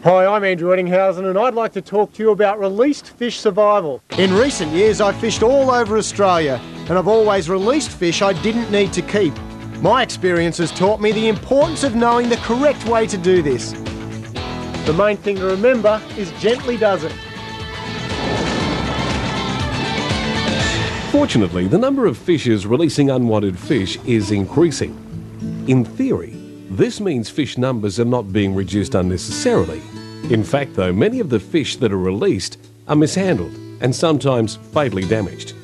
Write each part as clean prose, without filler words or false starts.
Hi, I'm Andrew Eddinghausen and I'd like to talk to you about released fish survival. In recent years I've fished all over Australia and I've always released fish I didn't need to keep. My experience has taught me the importance of knowing the correct way to do this. The main thing to remember is gently does it. Fortunately, the number of fishers releasing unwanted fish is increasing. In theory, this means fish numbers are not being reduced unnecessarily. In fact, though, many of the fish that are released are mishandled and sometimes fatally damaged.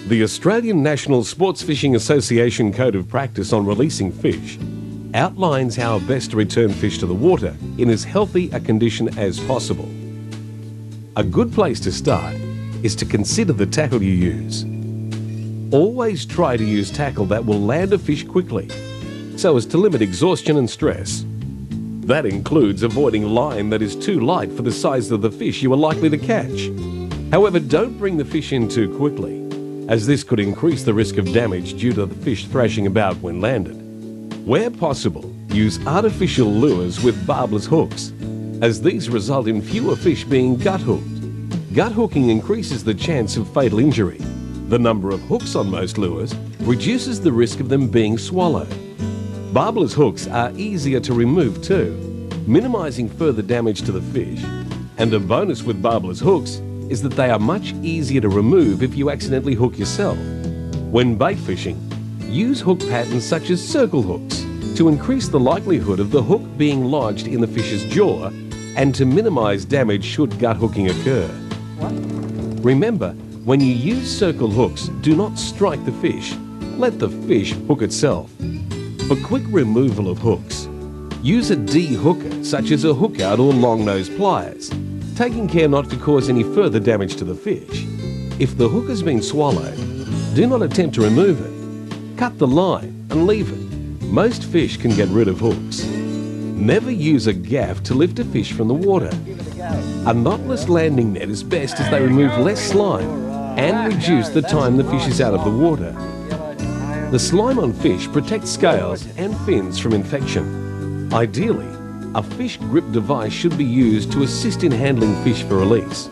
The Australian National Sports Fishing Association Code of Practice on Releasing Fish outlines how best to return fish to the water in as healthy a condition as possible. A good place to start is to consider the tackle you use. Always try to use tackle that will land a fish quickly, so as to limit exhaustion and stress. That includes avoiding line that is too light for the size of the fish you are likely to catch. However, don't bring the fish in too quickly, as this could increase the risk of damage due to the fish thrashing about when landed. Where possible, use artificial lures with barbless hooks, as these result in fewer fish being gut hooked. Gut hooking increases the chance of fatal injury. The number of hooks on most lures reduces the risk of them being swallowed. Barbless hooks are easier to remove too, minimising further damage to the fish. And a bonus with barbless hooks is that they are much easier to remove if you accidentally hook yourself. When bait fishing, use hook patterns such as circle hooks to increase the likelihood of the hook being lodged in the fish's jaw and to minimise damage should gut hooking occur. Remember, when you use circle hooks, do not strike the fish. Let the fish hook itself. For quick removal of hooks, use a de-hooker such as a hook out or long nose pliers, taking care not to cause any further damage to the fish. If the hook has been swallowed, do not attempt to remove it. Cut the line and leave it. Most fish can get rid of hooks. Never use a gaff to lift a fish from the water. A knotless landing net is best as they remove less slime and reduce the time the fish is out of the water. The slime on fish protects scales and fins from infection. Ideally, a fish grip device should be used to assist in handling fish for release,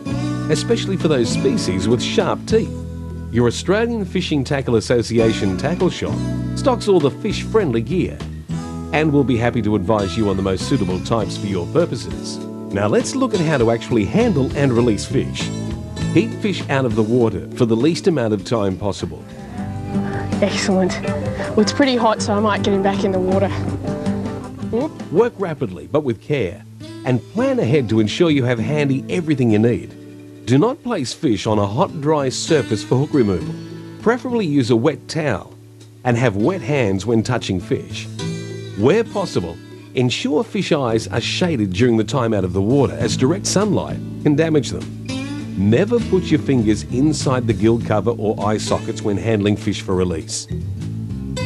especially for those species with sharp teeth. Your Australian Fishing Tackle Association tackle shop stocks all the fish-friendly gear and will be happy to advise you on the most suitable types for your purposes. Now let's look at how to actually handle and release fish. Keep fish out of the water for the least amount of time possible. Excellent. Well, it's pretty hot, so I might get him back in the water. Work rapidly, but with care, and plan ahead to ensure you have handy everything you need. Do not place fish on a hot, dry surface for hook removal. Preferably use a wet towel, and have wet hands when touching fish. Where possible, ensure fish eyes are shaded during the time out of the water, as direct sunlight can damage them. Never put your fingers inside the gill cover or eye sockets when handling fish for release.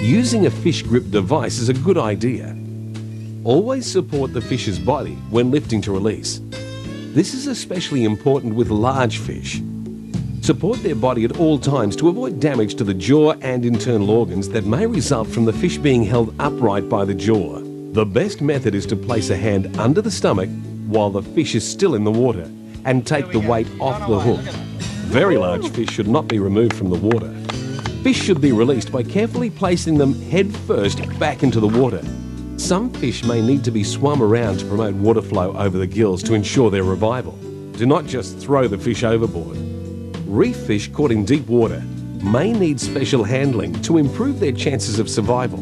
Using a fish grip device is a good idea. Always support the fish's body when lifting to release. This is especially important with large fish. Support their body at all times to avoid damage to the jaw and internal organs that may result from the fish being held upright by the jaw. The best method is to place a hand under the stomach while the fish is still in the water and take the weight off the hook. Very large fish should not be removed from the water. Fish should be released by carefully placing them head first back into the water. Some fish may need to be swum around to promote water flow over the gills to ensure their revival. Do not just throw the fish overboard. Reef fish caught in deep water may need special handling to improve their chances of survival.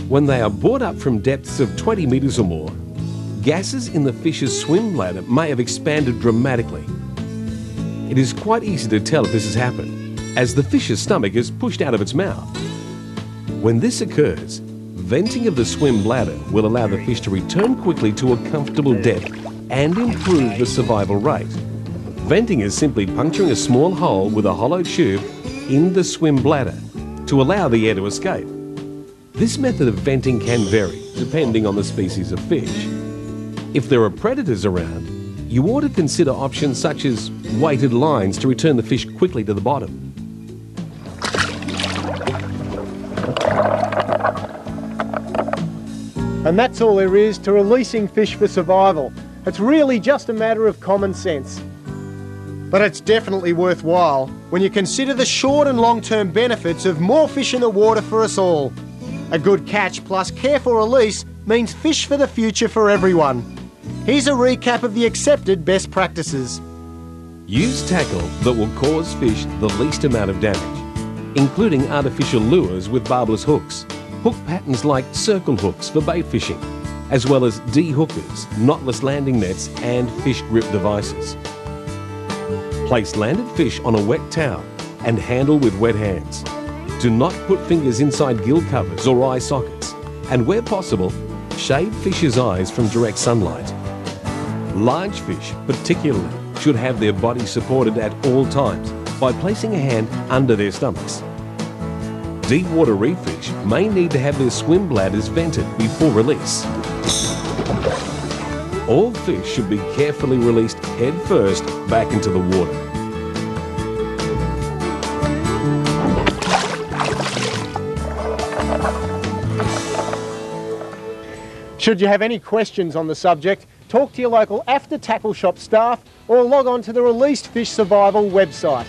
When they are brought up from depths of 20 metres or more, gases in the fish's swim bladder may have expanded dramatically. It is quite easy to tell if this has happened, as the fish's stomach is pushed out of its mouth. When this occurs, venting of the swim bladder will allow the fish to return quickly to a comfortable depth and improve the survival rate. Venting is simply puncturing a small hole with a hollow tube in the swim bladder to allow the air to escape. This method of venting can vary depending on the species of fish. If there are predators around, you ought to consider options such as weighted lines to return the fish quickly to the bottom. And that's all there is to releasing fish for survival. It's really just a matter of common sense. But it's definitely worthwhile when you consider the short and long-term benefits of more fish in the water for us all. A good catch plus careful release means fish for the future for everyone. Here's a recap of the accepted best practices. Use tackle that will cause fish the least amount of damage, including artificial lures with barbless hooks, hook patterns like circle hooks for bait fishing, as well as de-hookers, knotless landing nets and fish grip devices. Place landed fish on a wet towel and handle with wet hands. Do not put fingers inside gill covers or eye sockets, and where possible, shade fish's eyes from direct sunlight. Large fish, particularly, should have their body supported at all times by placing a hand under their stomachs. Deep water reef fish may need to have their swim bladders vented before release. All fish should be carefully released head first back into the water. Should you have any questions on the subject, talk to your local AFTA Tackle Shop staff or log on to the Released Fish Survival website.